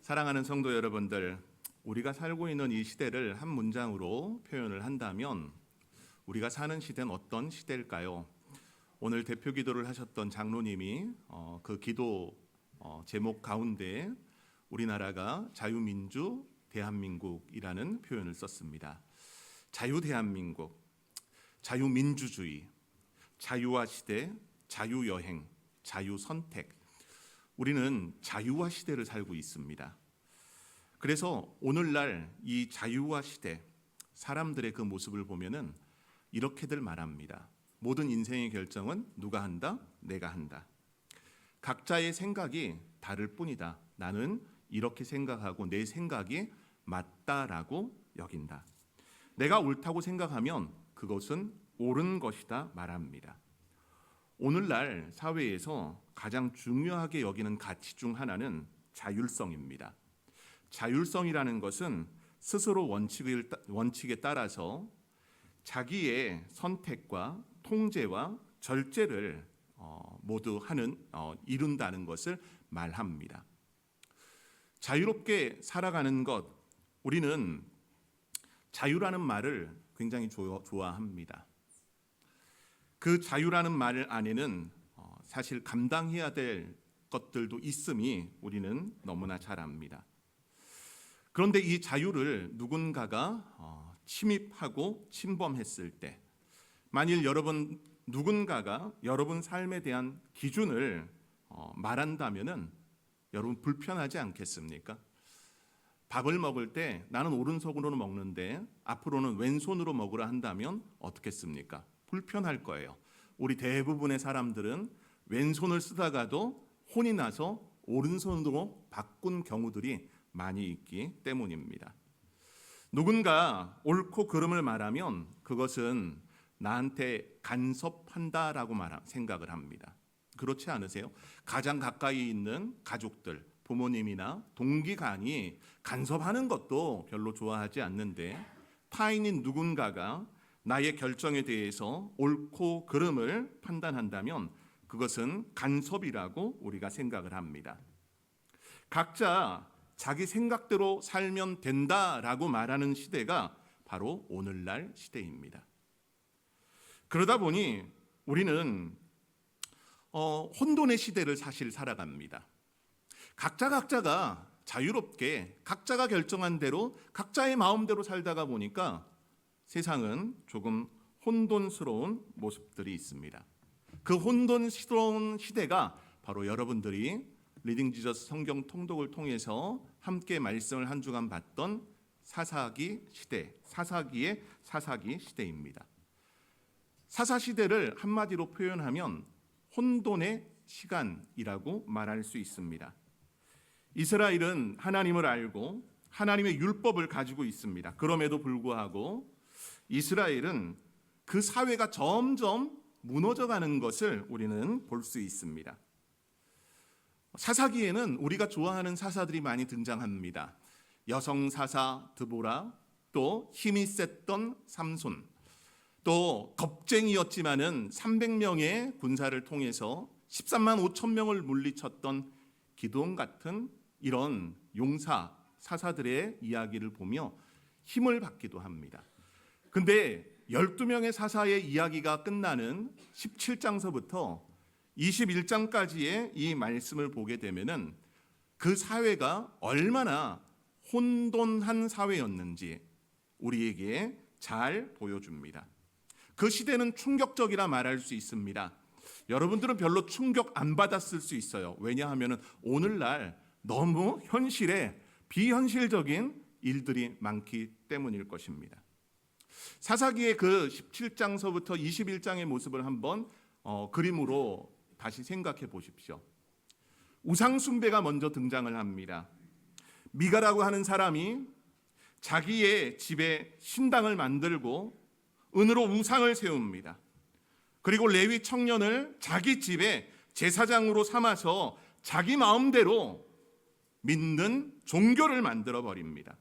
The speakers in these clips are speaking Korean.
사랑하는 성도 여러분들, 우리가 살고 있는 이 시대를 한 문장으로 표현을 한다면 우리가 사는 시대는 어떤 시대일까요? 오늘 대표 기도를 하셨던 장로님이 그 기도 제목 가운데 우리나라가 자유민주 대한민국이라는 표현을 썼습니다. 자유대한민국, 자유민주주의, 자유화 시대, 자유여행, 자유선택. 우리는 자유화 시대를 살고 있습니다. 그래서 오늘날 이 자유화 시대, 사람들의 그 모습을 보면은 이렇게들 말합니다. 모든 인생의 결정은 누가 한다? 내가 한다. 각자의 생각이 다를 뿐이다. 나는 이렇게 생각하고 내 생각이 맞다라고 여긴다. 내가 옳다고 생각하면 그것은 옳은 것이다 말합니다. 오늘날 사회에서 가장 중요하게 여기는 가치 중 하나는 자율성입니다. 자율성이라는 것은 스스로 원칙에 따라서 자기의 선택과 통제와 절제를 모두 이룬다는 것을 말합니다. 자유롭게 살아가는 것, 우리는 자유라는 말을 굉장히 좋아합니다. 그 자유라는 말 안에는 사실 감당해야 될 것들도 있음이 우리는 너무나 잘 압니다. 그런데 이 자유를 누군가가 침입하고 침범했을 때, 만일 누군가가 여러분 삶에 대한 기준을 말한다면은 여러분 불편하지 않겠습니까? 밥을 먹을 때 나는 오른손으로 먹는데 앞으로는 왼손으로 먹으라 한다면 어떻겠습니까? 불편할 거예요. 우리 대부분의 사람들은 왼손을 쓰다가도 혼이 나서 오른손으로 바꾼 경우들이 많이 있기 때문입니다. 누군가 옳고 그름을 말하면 그것은 나한테 간섭한다라고 생각을 합니다. 그렇지 않으세요? 가장 가까이 있는 가족들, 부모님이나 동기간이 간섭하는 것도 별로 좋아하지 않는데 타인인 누군가가 나의 결정에 대해서 옳고 그름을 판단한다면 그것은 간섭이라고 우리가 생각을 합니다. 각자 자기 생각대로 살면 된다라고 말하는 시대가 바로 오늘날 시대입니다. 그러다 보니 우리는 혼돈의 시대를 사실 살아갑니다. 각자가 자유롭게 각자가 결정한 대로 각자의 마음대로 살다가 보니까 세상은 조금 혼돈스러운 모습들이 있습니다. 그 혼돈스러운 시대가 바로 여러분들이 리딩 지저스 성경 통독을 통해서 함께 말씀을 한 주간 봤던 사사기 시대, 사사기의 사사기 시대입니다. 사사 시대를 한마디로 표현하면 혼돈의 시간이라고 말할 수 있습니다. 이스라엘은 하나님을 알고 하나님의 율법을 가지고 있습니다. 그럼에도 불구하고 이스라엘은 그 사회가 점점 무너져가는 것을 우리는 볼 수 있습니다. 사사기에는 우리가 좋아하는 사사들이 많이 등장합니다. 여성 사사 드보라, 또 힘이 셌던 삼손, 또 겁쟁이였지만은 300명의 군사를 통해서 13만 5천 명을 물리쳤던 기드온 같은 이런 용사, 사사들의 이야기를 보며 힘을 받기도 합니다. 근데 12명의 사사의 이야기가 끝나는 17장서부터 21장까지의 이 말씀을 보게 되면은 그 사회가 얼마나 혼돈한 사회였는지 우리에게 잘 보여줍니다. 그 시대는 충격적이라 말할 수 있습니다. 여러분들은 별로 충격 안 받았을 수 있어요. 왜냐하면 오늘날 너무 현실에 비현실적인 일들이 많기 때문일 것입니다. 사사기의 그 17장서부터 21장의 모습을 한번 그림으로 다시 생각해 보십시오. 우상숭배가 먼저 등장을 합니다. 미가라고 하는 사람이 자기의 집에 신당을 만들고 은으로 우상을 세웁니다. 그리고 레위 청년을 자기 집에 제사장으로 삼아서 자기 마음대로 믿는 종교를 만들어 버립니다.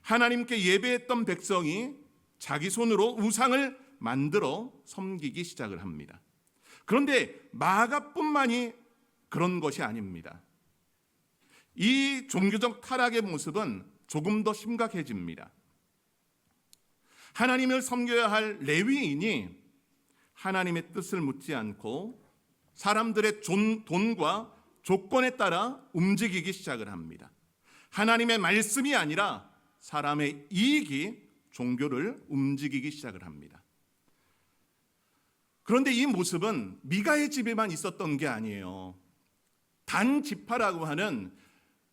하나님께 예배했던 백성이 자기 손으로 우상을 만들어 섬기기 시작을 합니다. 그런데 마가뿐만이 그런 것이 아닙니다. 이 종교적 타락의 모습은 조금 더 심각해집니다. 하나님을 섬겨야 할 레위인이 하나님의 뜻을 묻지 않고 사람들의 돈과 조건에 따라 움직이기 시작을 합니다. 하나님의 말씀이 아니라 사람의 이익이 종교를 움직이기 시작을 합니다. 그런데 이 모습은 미가의 집에만 있었던 게 아니에요. 단 지파라고 하는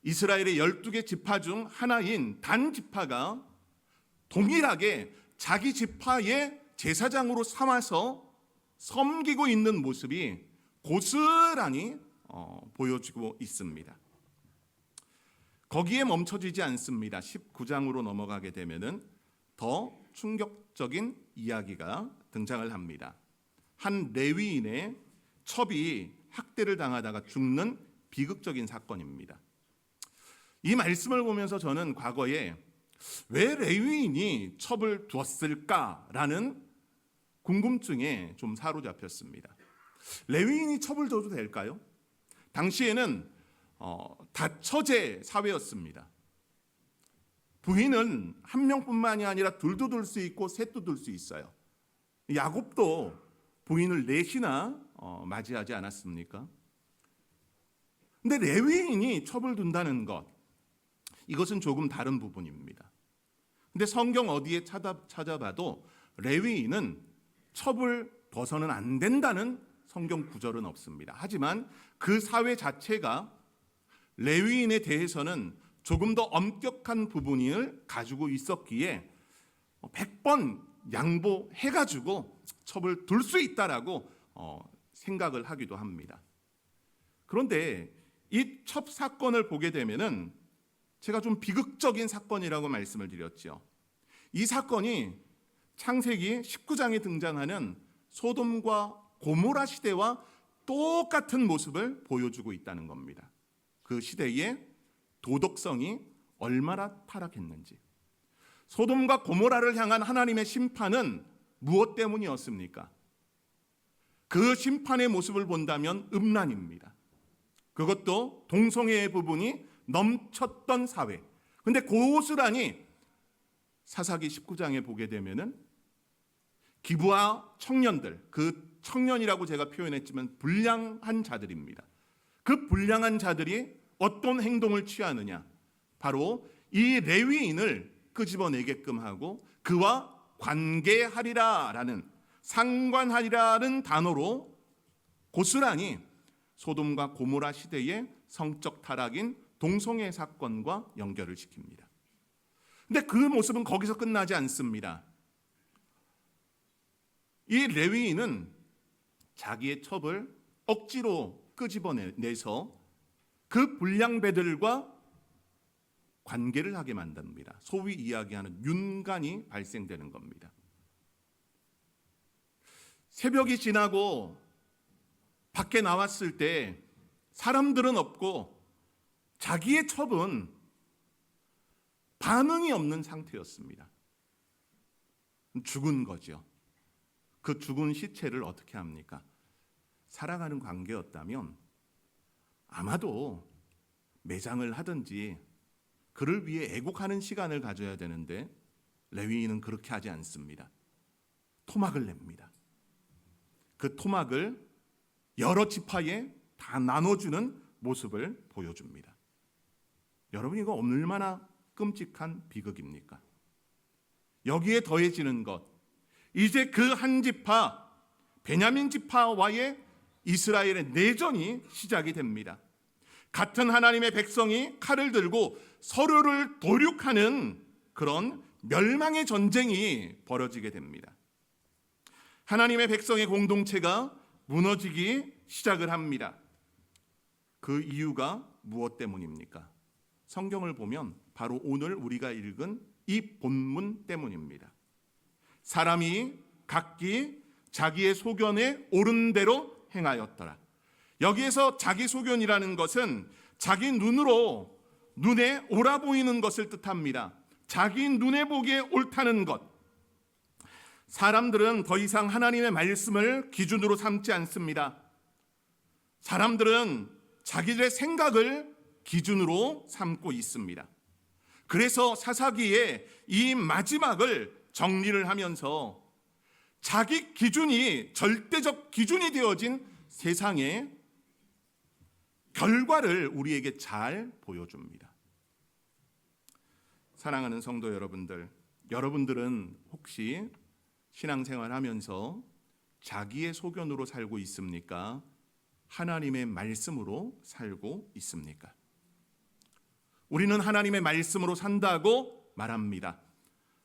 이스라엘의 12개 지파 중 하나인 단 지파가 동일하게 자기 지파의 제사장으로 삼아서 섬기고 있는 모습이 고스란히 보여지고 있습니다. 거기에 멈춰지지 않습니다. 19장으로 넘어가게 되면은 더 충격적인 이야기가 등장을 합니다. 한 레위인의 첩이 학대를 당하다가 죽는 비극적인 사건입니다. 이 말씀을 보면서 저는 과거에 왜 레위인이 첩을 두었을까라는 궁금증에 좀 사로잡혔습니다. 레위인이 첩을 둬도 될까요? 당시에는 다처제 사회였습니다. 부인은 한 명뿐만이 아니라 둘도 둘 수 있고 셋도 둘 수 있어요. 야곱도 부인을 넷이나 맞이하지 않았습니까? 근데 레위인이 첩을 둔다는 것, 이것은 조금 다른 부분입니다. 근데 성경 어디에 찾아봐도 레위인은 첩을 둬서는 안 된다는 성경 구절은 없습니다. 하지만 그 사회 자체가 레위인에 대해서는 조금 더 엄격한 부분을 가지고 있었기에 100번 양보해가지고 첩을 둘 수 있다라고 생각을 하기도 합니다. 그런데 이 첩 사건을 보게 되면은 제가 좀 비극적인 사건이라고 말씀을 드렸죠. 이 사건이 창세기 19장에 등장하는 소돔과 고모라 시대와 똑같은 모습을 보여주고 있다는 겁니다. 그 시대의 도덕성이 얼마나 타락했는지. 소돔과 고모라를 향한 하나님의 심판은 무엇 때문이었습니까? 그 심판의 모습을 본다면 음란입니다. 그것도 동성애의 부분이 넘쳤던 사회. 근데 고스란히 사사기 19장에 보게 되면은 기브아 청년들, 그 청년이라고 제가 표현했지만 불량한 자들입니다. 그 불량한 자들이 어떤 행동을 취하느냐? 바로 이 레위인을 끄집어내게끔 하고 그와 관계하리라라는, 상관하리라는 단어로 고스란히 소돔과 고모라 시대의 성적 타락인 동성애 사건과 연결을 시킵니다. 근데 그 모습은 거기서 끝나지 않습니다. 이 레위인은 자기의 첩을 억지로 끄집어내서 그 불량배들과 관계를 하게 만듭니다. 소위 이야기하는 윤간이 발생되는 겁니다. 새벽이 지나고 밖에 나왔을 때 사람들은 없고 자기의 첩은 반응이 없는 상태였습니다. 죽은 거죠. 그 죽은 시체를 어떻게 합니까? 사랑하는 관계였다면 아마도 매장을 하든지 그를 위해 애국하는 시간을 가져야 되는데 레위인은 그렇게 하지 않습니다. 토막을 냅니다. 그 토막을 여러 지파에 다 나눠주는 모습을 보여줍니다. 여러분, 이거 얼마나 끔찍한 비극입니까? 여기에 더해지는 것, 이제 그 한 지파, 베냐민 지파와의 이스라엘의 내전이 시작이 됩니다. 같은 하나님의 백성이 칼을 들고 서로를 도륙하는 그런 멸망의 전쟁이 벌어지게 됩니다. 하나님의 백성의 공동체가 무너지기 시작을 합니다. 그 이유가 무엇 때문입니까? 성경을 보면 바로 오늘 우리가 읽은 이 본문 때문입니다. 사람이 각기 자기의 소견에 옳은 대로 행하였더라. 여기에서 자기 소견이라는 것은 자기 눈에 옳아 보이는 것을 뜻합니다. 자기 눈에 보기에 옳다는 것. 사람들은 더 이상 하나님의 말씀을 기준으로 삼지 않습니다. 사람들은 자기들의 생각을 기준으로 삼고 있습니다. 그래서 사사기에 이 마지막을 정리를 하면서 자기 기준이 절대적 기준이 되어진 세상의 결과를 우리에게 잘 보여줍니다. 사랑하는 성도 여러분들, 여러분들은 혹시 신앙생활 하면서 자기의 소견으로 살고 있습니까? 하나님의 말씀으로 살고 있습니까? 우리는 하나님의 말씀으로 산다고 말합니다.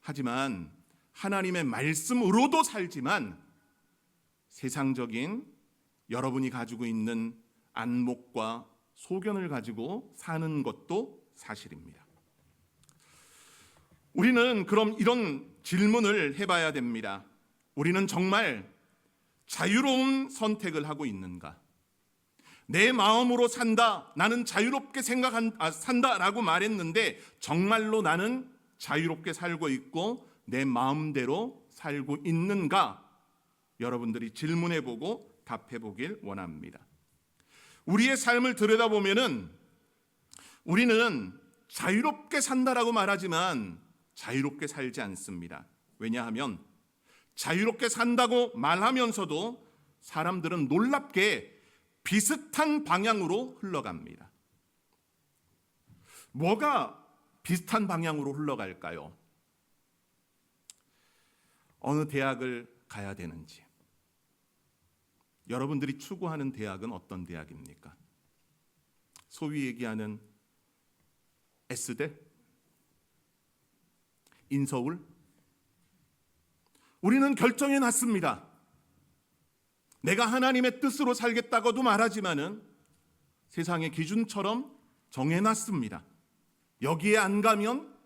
하지만 하나님의 말씀으로도 살지만 세상적인 여러분이 가지고 있는 안목과 소견을 가지고 사는 것도 사실입니다. 우리는 그럼 이런 질문을 해봐야 됩니다. 우리는 정말 자유로운 선택을 하고 있는가? 내 마음으로 산다, 나는 자유롭게 산다라고 말했는데 정말로 나는 자유롭게 살고 있고 내 마음대로 살고 있는가? 여러분들이 질문해보고 답해보길 원합니다. 우리의 삶을 들여다보면은 우리는 자유롭게 산다라고 말하지만 자유롭게 살지 않습니다. 왜냐하면 자유롭게 산다고 말하면서도 사람들은 놀랍게 비슷한 방향으로 흘러갑니다. 뭐가 비슷한 방향으로 흘러갈까요? 어느 대학을 가야 되는지. 여러분들이 추구하는 대학은 어떤 대학입니까? 소위 얘기하는 S대? 인서울? 우리는 결정해 놨습니다. 내가 하나님의 뜻으로 살겠다고도 말하지만은 세상의 기준처럼 정해 놨습니다. 여기에 안 가면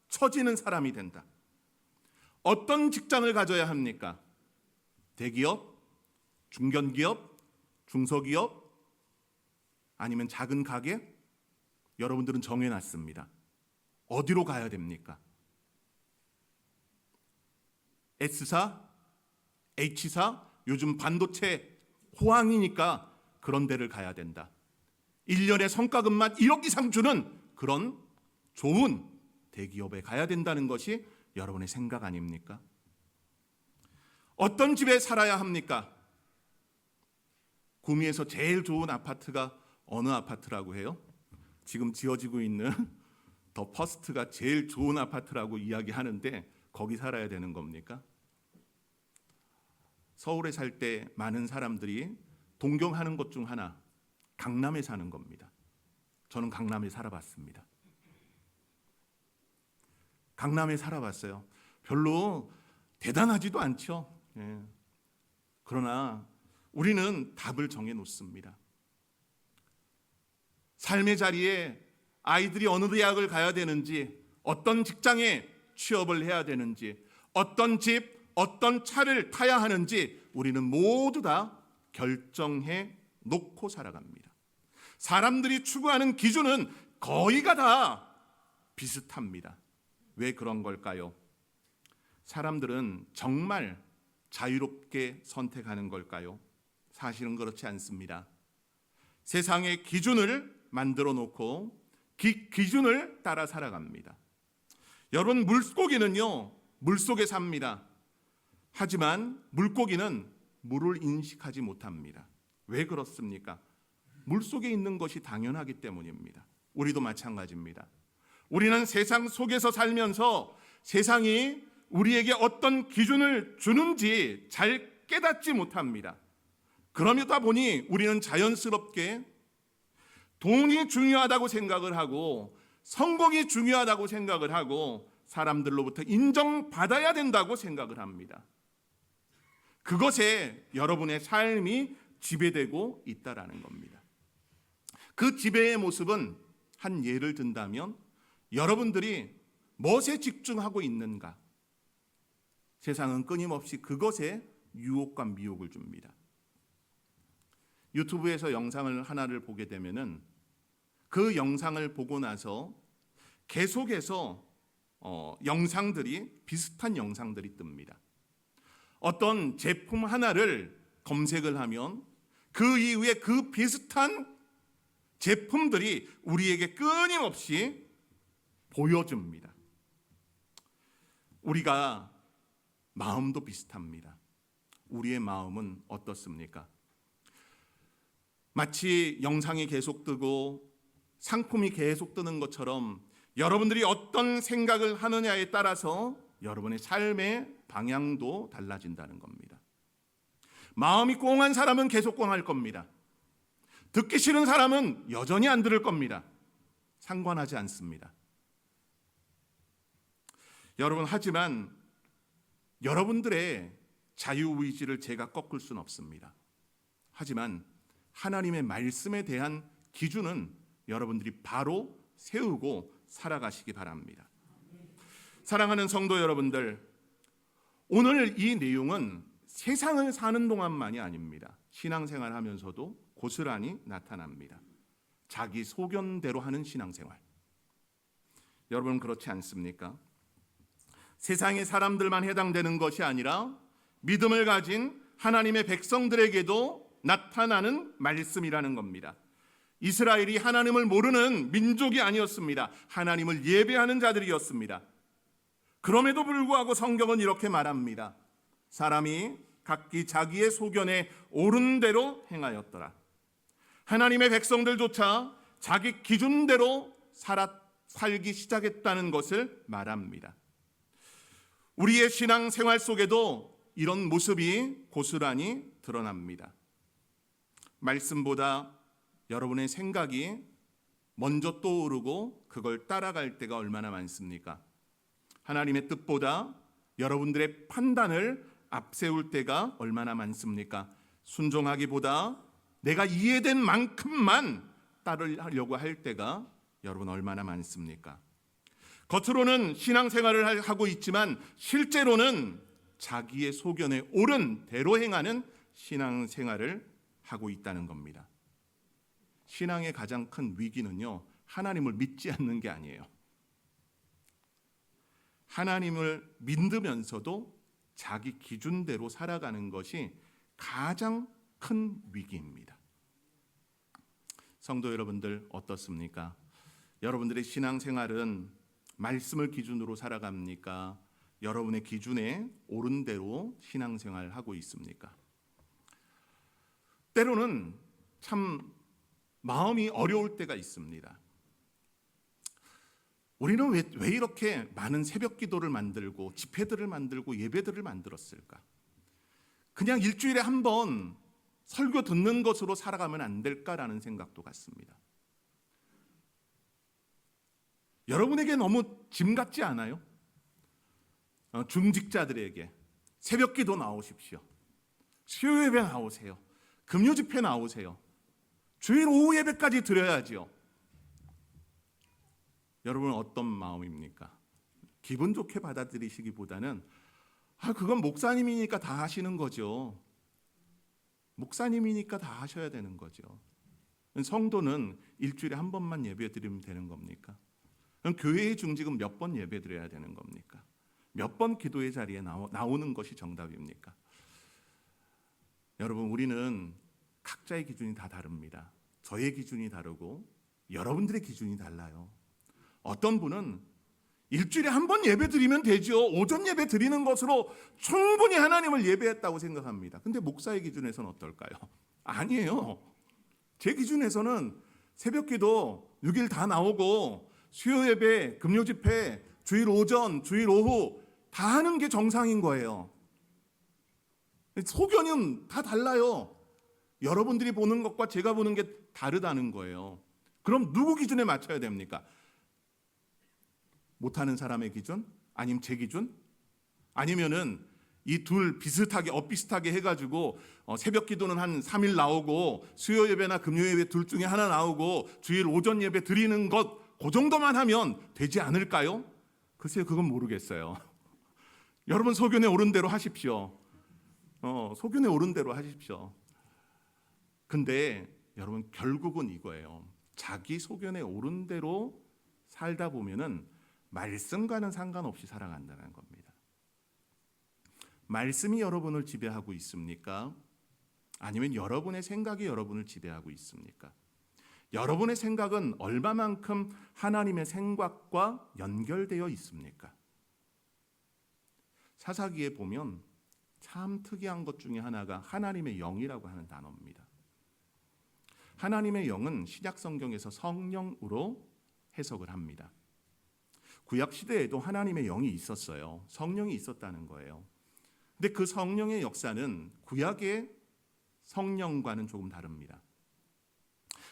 처지는 사람이 된다. 어떤 직장을 가져야 합니까? 대기업, 중견기업, 중소기업, 아니면 작은 가게? 여러분들은 정해놨습니다. 어디로 가야 됩니까? S사, H사, 요즘 반도체 호황이니까 그런 데를 가야 된다. 1년에 성과금만 1억 이상 주는 그런 좋은 대기업에 가야 된다는 것이 여러분의 생각 아닙니까? 어떤 집에 살아야 합니까? 구미에서 제일 좋은 아파트가 어느 아파트라고 해요? 지금 지어지고 있는 더 퍼스트가 제일 좋은 아파트라고 이야기하는데 거기 살아야 되는 겁니까? 서울에 살 때 많은 사람들이 동경하는 것 중 하나, 강남에 사는 겁니다. 저는 강남에 살아봤습니다. 강남에 살아봤어요. 별로 대단하지도 않죠. 예. 그러나 우리는 답을 정해 놓습니다. 삶의 자리에 아이들이 어느 대학을 가야 되는지, 어떤 직장에 취업을 해야 되는지, 어떤 집, 어떤 차를 타야 하는지 우리는 모두 다 결정해 놓고 살아갑니다. 사람들이 추구하는 기준은 거의가 다 비슷합니다. 왜 그런 걸까요? 사람들은 정말 자유롭게 선택하는 걸까요? 사실은 그렇지 않습니다. 세상의 기준을 만들어 놓고 그 기준을 따라 살아갑니다. 여러분, 물고기는요, 물속에 삽니다. 하지만 물고기는 물을 인식하지 못합니다. 왜 그렇습니까? 물속에 있는 것이 당연하기 때문입니다. 우리도 마찬가지입니다. 우리는 세상 속에서 살면서 세상이 우리에게 어떤 기준을 주는지 잘 깨닫지 못합니다. 그러다 보니 우리는 자연스럽게 돈이 중요하다고 생각을 하고 성공이 중요하다고 생각을 하고 사람들로부터 인정받아야 된다고 생각을 합니다. 그것에 여러분의 삶이 지배되고 있다라는 겁니다. 그 지배의 모습은 한 예를 든다면 여러분들이 무엇에 집중하고 있는가? 세상은 끊임없이 그것에 유혹과 미혹을 줍니다. 유튜브에서 영상을 하나를 보게 되면은 그 영상을 보고 나서 계속해서 영상들이 비슷한 영상들이 뜹니다. 어떤 제품 하나를 검색을 하면 그 이후에 그 비슷한 제품들이 우리에게 끊임없이 보여줍니다. 우리가 마음도 비슷합니다. 우리의 마음은 어떻습니까? 마치 영상이 계속 뜨고 상품이 계속 뜨는 것처럼 여러분들이 어떤 생각을 하느냐에 따라서 여러분의 삶의 방향도 달라진다는 겁니다. 마음이 꽁한 사람은 계속 꽁할 겁니다. 듣기 싫은 사람은 여전히 안 들을 겁니다. 상관하지 않습니다. 여러분, 하지만 여러분들의 자유의지를 제가 꺾을 수는 없습니다. 하지만 하나님의 말씀에 대한 기준은 여러분들이 바로 세우고 살아가시기 바랍니다. 사랑하는 성도 여러분들, 오늘 이 내용은 세상을 사는 동안만이 아닙니다. 신앙생활 하면서도 고스란히 나타납니다. 자기 소견대로 하는 신앙생활. 여러분, 그렇지 않습니까? 세상의 사람들만 해당되는 것이 아니라 믿음을 가진 하나님의 백성들에게도 나타나는 말씀이라는 겁니다. 이스라엘이 하나님을 모르는 민족이 아니었습니다. 하나님을 예배하는 자들이었습니다. 그럼에도 불구하고 성경은 이렇게 말합니다. 사람이 각기 자기의 소견에 옳은 대로 행하였더라. 하나님의 백성들조차 자기 기준대로 살기 시작했다는 것을 말합니다. 우리의 신앙생활 속에도 이런 모습이 고스란히 드러납니다. 말씀보다 여러분의 생각이 먼저 떠오르고 그걸 따라갈 때가 얼마나 많습니까? 하나님의 뜻보다 여러분들의 판단을 앞세울 때가 얼마나 많습니까? 순종하기보다 내가 이해된 만큼만 따르려고 할 때가 여러분 얼마나 많습니까? 겉으로는 신앙생활을 하고 있지만 실제로는 자기의 소견에 옳은 대로 행하는 신앙생활을 하고 있다는 겁니다. 신앙의 가장 큰 위기는요, 하나님을 믿지 않는 게 아니에요. 하나님을 믿으면서도 자기 기준대로 살아가는 것이 가장 큰 위기입니다. 성도 여러분들 어떻습니까? 여러분들의 신앙생활은 말씀을 기준으로 살아갑니까? 여러분의 기준에 옳은 대로 신앙생활하고 있습니까? 때로는 참 마음이 어려울 때가 있습니다. 우리는 왜 이렇게 많은 새벽 기도를 만들고 집회들을 만들고 예배들을 만들었을까? 그냥 일주일에 한 번 설교 듣는 것으로 살아가면 안 될까라는 생각도 같습니다. 여러분에게 너무 짐 같지 않아요? 중직자들에게 새벽 기도 나오십시오. 수요 예배 나오세요. 금요 집회 나오세요. 주일 오후 예배까지 드려야지요. 여러분은 어떤 마음입니까? 기분 좋게 받아들이시기보다는 그건 목사님이니까 다 하시는 거죠. 목사님이니까 다 하셔야 되는 거죠. 성도는 일주일에 한 번만 예배 드리면 되는 겁니까? 그럼 교회의 중직은 몇 번 예배 드려야 되는 겁니까? 몇 번 기도의 자리에 나오는 것이 정답입니까? 여러분, 우리는 각자의 기준이 다 다릅니다. 저의 기준이 다르고 여러분들의 기준이 달라요. 어떤 분은 일주일에 한 번 예배 드리면 되죠. 오전 예배 드리는 것으로 충분히 하나님을 예배했다고 생각합니다. 근데 목사의 기준에서는 어떨까요? 아니에요. 제 기준에서는 새벽기도 6일 다 나오고 수요 예배, 금요 집회, 주일 오전, 주일 오후 다 하는 게 정상인 거예요. 소견은 다 달라요. 여러분들이 보는 것과 제가 보는 게 다르다는 거예요. 그럼 누구 기준에 맞춰야 됩니까? 못하는 사람의 기준? 아니면 제 기준? 아니면은 이 둘 비슷하게 엇비슷하게 해가지고 새벽 기도는 한 3일 나오고 수요 예배나 금요 예배 둘 중에 하나 나오고 주일 오전 예배 드리는 것 그 정도만 하면 되지 않을까요? 글쎄요, 그건 모르겠어요. 여러분 소견에 옳은 대로 하십시오. 소견에 옳은 대로 하십시오. 근데 여러분 결국은 이거예요. 자기 소견에 옳은 대로 살다 보면은 말씀과는 상관없이 살아간다는 겁니다. 말씀이 여러분을 지배하고 있습니까? 아니면 여러분의 생각이 여러분을 지배하고 있습니까? 여러분의 생각은 얼마만큼 하나님의 생각과 연결되어 있습니까? 사사기에 보면 참 특이한 것 중에 하나가 하나님의 영이라고 하는 단어입니다. 하나님의 영은 신약 성경에서 성령으로 해석을 합니다. 구약 시대에도 하나님의 영이 있었어요. 성령이 있었다는 거예요. 근데 그 성령의 역사는 구약의 성령과는 조금 다릅니다.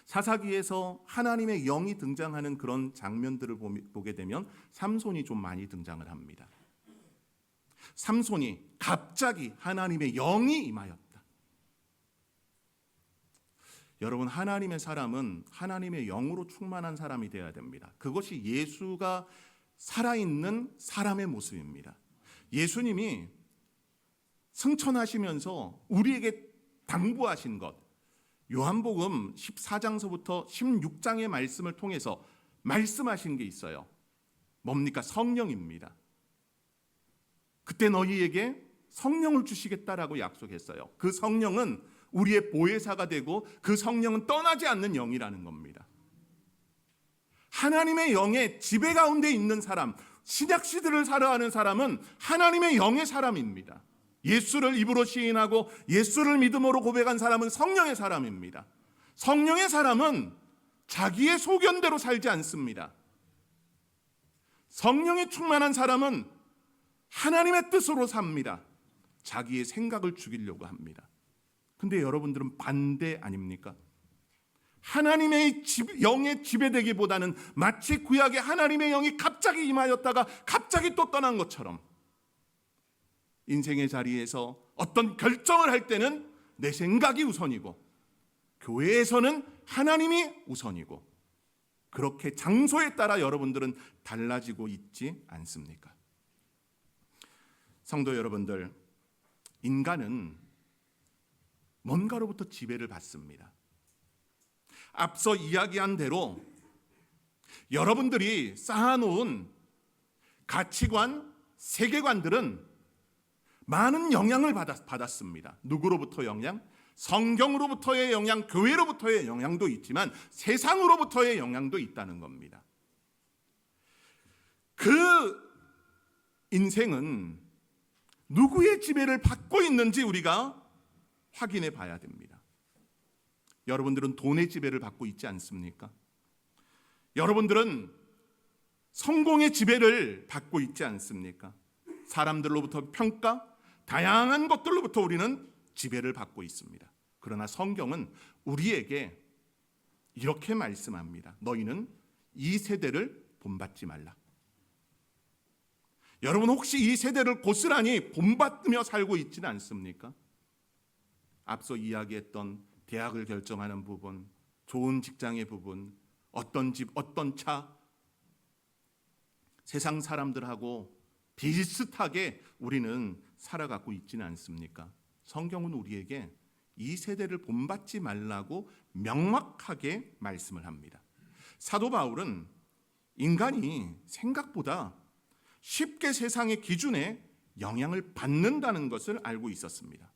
사사기에서 하나님의 영이 등장하는 그런 장면들을 보게 되면 삼손이 좀 많이 등장을 합니다. 삼손이 갑자기 하나님의 영이 임하였다. 여러분, 하나님의 사람은 하나님의 영으로 충만한 사람이 되어야 됩니다. 그것이 예수가 살아있는 사람의 모습입니다. 예수님이 승천하시면서 우리에게 당부하신 것, 요한복음 14장서부터 16장의 말씀을 통해서 말씀하신 게 있어요. 뭡니까? 성령입니다. 그때 너희에게 성령을 주시겠다라고 약속했어요. 그 성령은 우리의 보혜사가 되고 그 성령은 떠나지 않는 영이라는 겁니다. 하나님의 영의 지배 가운데 있는 사람, 신약 시대를 살아가는 사람은 하나님의 영의 사람입니다. 예수를 입으로 시인하고 예수를 믿음으로 고백한 사람은 성령의 사람입니다. 성령의 사람은 자기의 소견대로 살지 않습니다. 성령이 충만한 사람은 하나님의 뜻으로 삽니다. 자기의 생각을 죽이려고 합니다. 근데 여러분들은 반대 아닙니까? 하나님의 영에 지배되기보다는 마치 구약의 하나님의 영이 갑자기 임하였다가 갑자기 또 떠난 것처럼 인생의 자리에서 어떤 결정을 할 때는 내 생각이 우선이고 교회에서는 하나님이 우선이고 그렇게 장소에 따라 여러분들은 달라지고 있지 않습니까? 성도 여러분들, 인간은 뭔가로부터 지배를 받습니다. 앞서 이야기한 대로 여러분들이 쌓아놓은 가치관, 세계관들은 많은 영향을 받았습니다. 누구로부터 영향? 성경으로부터의 영향, 교회로부터의 영향도 있지만 세상으로부터의 영향도 있다는 겁니다. 그 인생은 누구의 지배를 받고 있는지 우리가 확인해 봐야 됩니다. 여러분들은 돈의 지배를 받고 있지 않습니까? 여러분들은 성공의 지배를 받고 있지 않습니까? 사람들로부터 평가, 다양한 것들로부터 우리는 지배를 받고 있습니다. 그러나 성경은 우리에게 이렇게 말씀합니다. 너희는 이 세대를 본받지 말라. 여러분, 혹시 이 세대를 고스란히 본받으며 살고 있지는 않습니까? 앞서 이야기했던 대학을 결정하는 부분, 좋은 직장의 부분, 어떤 집, 어떤 차, 세상 사람들하고 비슷하게 우리는 살아가고 있지는 않습니까? 성경은 우리에게 이 세대를 본받지 말라고 명확하게 말씀을 합니다. 사도 바울은 인간이 생각보다 쉽게 세상의 기준에 영향을 받는다는 것을 알고 있었습니다.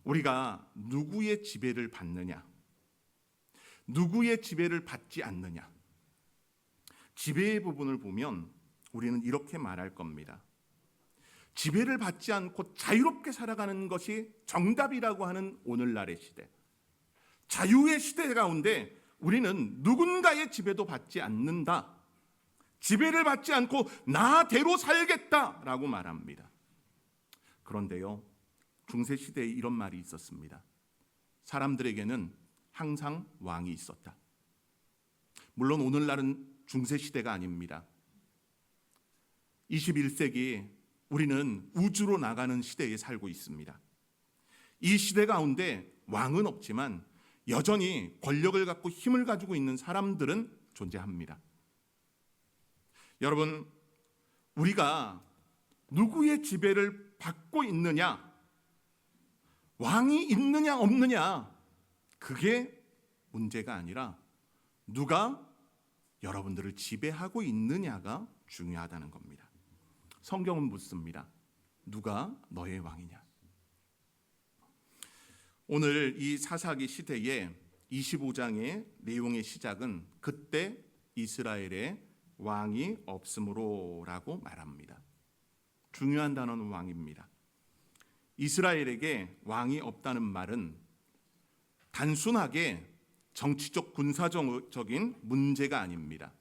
우리가 누구의 지배를 받느냐, 누구의 지배를 받지 않느냐, 지배의 부분을 보면 우리는 이렇게 말할 겁니다. 지배를 받지 않고 자유롭게 살아가는 것이 정답이라고 하는 오늘날의 시대, 자유의 시대 가운데 우리는 누군가의 지배도 받지 않는다, 지배를 받지 않고 나대로 살겠다라고 말합니다. 그런데요, 중세시대에 이런 말이 있었습니다. 사람들에게는 항상 왕이 있었다. 물론 오늘날은 중세시대가 아닙니다. 21세기 우리는 우주로 나가는 시대에 살고 있습니다. 이 시대 가운데 왕은 없지만 여전히 권력을 갖고 힘을 가지고 있는 사람들은 존재합니다. 여러분, 우리가 누구의 지배를 받고 있느냐, 왕이 있느냐 없느냐, 그게 문제가 아니라 누가 여러분들을 지배하고 있느냐가 중요하다는 겁니다. 성경은 묻습니다. 누가 너의 왕이냐? 오늘 이 사사기 시대에 25장의 내용의 시작은 그때 이스라엘에 왕이 없으므로라고 말합니다. 중요한 단어는 왕입니다. 이스라엘에게 왕이 없다는 말은 단순하게 정치적 군사적인 문제가 아닙니다.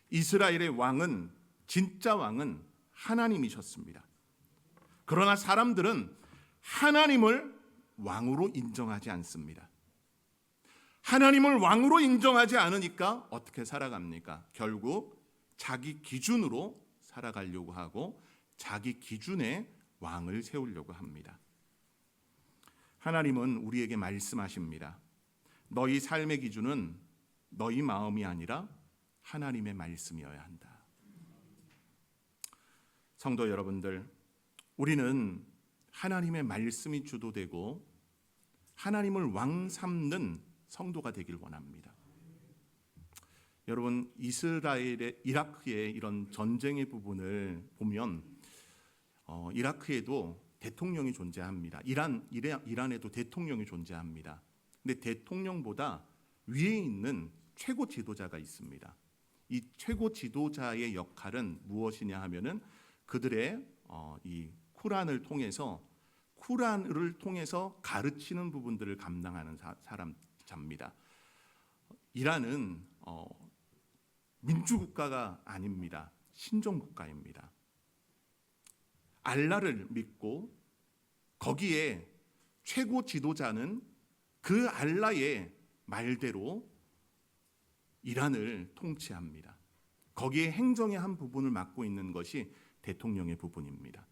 이스라엘의 왕은, 진짜 왕은 하나님이셨습니다. 그러나 사람들은 하나님을 왕으로 인정하지 않습니다. 하나님을 왕으로 인정하지 않으니까 어떻게 살아갑니까? 결국 자기 기준으로 살아가려고 하고 자기 기준의 왕을 세우려고 합니다. 하나님은 우리에게 말씀하십니다. 너희 삶의 기준은 너희 마음이 아니라 하나님의 말씀이어야 한다. 성도 여러분들, 우리는 하나님의 말씀이 주도되고 하나님을 왕 삼는 성도가 되길 원합니다. 여러분, 이스라엘의 이라크의 이런 전쟁의 부분을 보면 이라크에도 대통령이 존재합니다. 이란에도 대통령이 존재합니다. 근데 대통령보다 위에 있는 최고 지도자가 있습니다. 이 최고 지도자의 역할은 무엇이냐 하면은 그들의 이 쿠란을 통해서 가르치는 부분들을 감당하는 사람입니다. 이란은 민주국가가 아닙니다. 신종국가입니다. 알라를 믿고 거기에 최고 지도자는 그 알라의 말대로 이란을 통치합니다. 거기에 행정의 한 부분을 맡고 있는 것이 대통령의 부분입니다.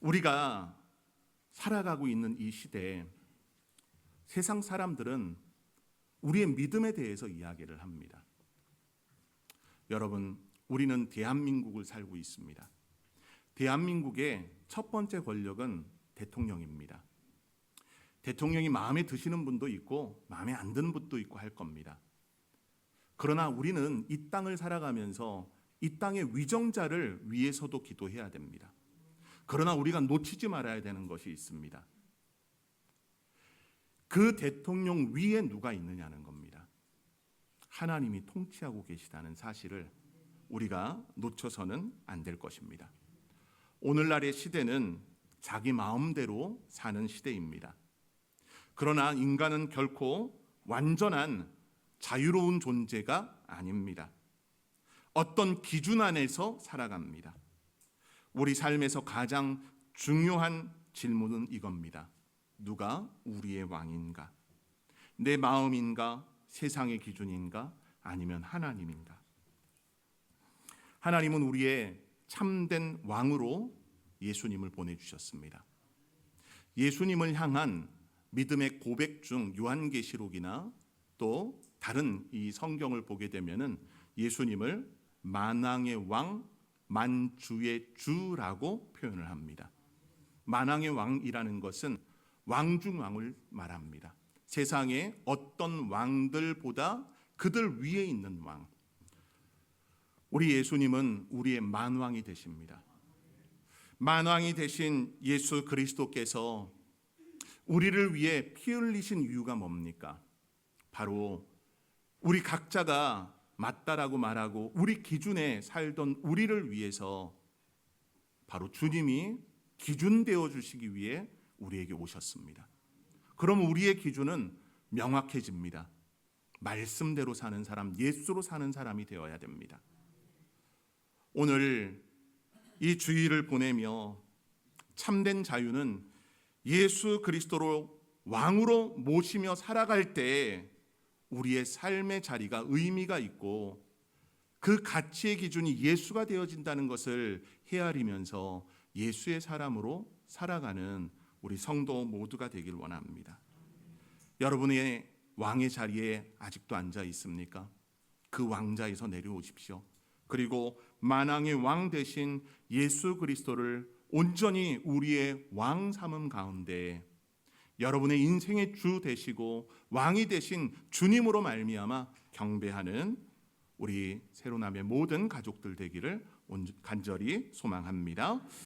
우리가 살아가고 있는 이 시대에 세상 사람들은 우리의 믿음에 대해서 이야기를 합니다. 여러분, 우리는 대한민국을 살고 있습니다. 대한민국의 첫 번째 권력은 대통령입니다. 대통령이 마음에 드시는 분도 있고 마음에 안 드는 분도 있고 할 겁니다. 그러나 우리는 이 땅을 살아가면서 이 땅의 위정자를 위해서도 기도해야 됩니다. 그러나 우리가 놓치지 말아야 되는 것이 있습니다. 그 대통령 위에 누가 있느냐는 겁니다. 하나님이 통치하고 계시다는 사실을 우리가 놓쳐서는 안 될 것입니다. 오늘날의 시대는 자기 마음대로 사는 시대입니다. 그러나 인간은 결코 완전한 자유로운 존재가 아닙니다. 어떤 기준 안에서 살아갑니다. 우리 삶에서 가장 중요한 질문은 이겁니다. 누가 우리의 왕인가? 내 마음인가? 세상의 기준인가? 아니면 하나님인가? 하나님은 우리의 참된 왕으로 예수님을 보내주셨습니다. 예수님을 향한 믿음의 고백 중 요한계시록이나 또 다른 이 성경을 보게 되면은 예수님을 만왕의 왕, 만주의 주라고 표현을 합니다. 만왕의 왕이라는 것은 왕중왕을 말합니다. 세상의 어떤 왕들보다 그들 위에 있는 왕. 우리 예수님은 우리의 만왕이 되십니다. 만왕이 되신 예수 그리스도께서 우리를 위해 피 흘리신 이유가 뭡니까? 바로 우리 각자가 맞다라고 말하고 우리 기준에 살던 우리를 위해서 바로 주님이 기준 되어 주시기 위해 우리에게 오셨습니다. 그럼 우리의 기준은 명확해집니다. 말씀대로 사는 사람, 예수로 사는 사람이 되어야 됩니다. 오늘 이 주일을 보내며 참된 자유는 예수 그리스도로 왕으로 모시며 살아갈 때 우리의 삶의 자리가 의미가 있고 그 가치의 기준이 예수가 되어진다는 것을 헤아리면서 예수의 사람으로 살아가는 우리 성도 모두가 되길 원합니다. 여러분의 왕의 자리에 아직도 앉아 있습니까? 그 왕자에서 내려오십시오. 그리고 만왕의 왕 되신 예수 그리스도를 온전히 우리의 왕 삼음 가운데 여러분의 인생의 주 되시고 왕이 되신 주님으로 말미암아 경배하는 우리 새로남의 모든 가족들 되기를 간절히 소망합니다.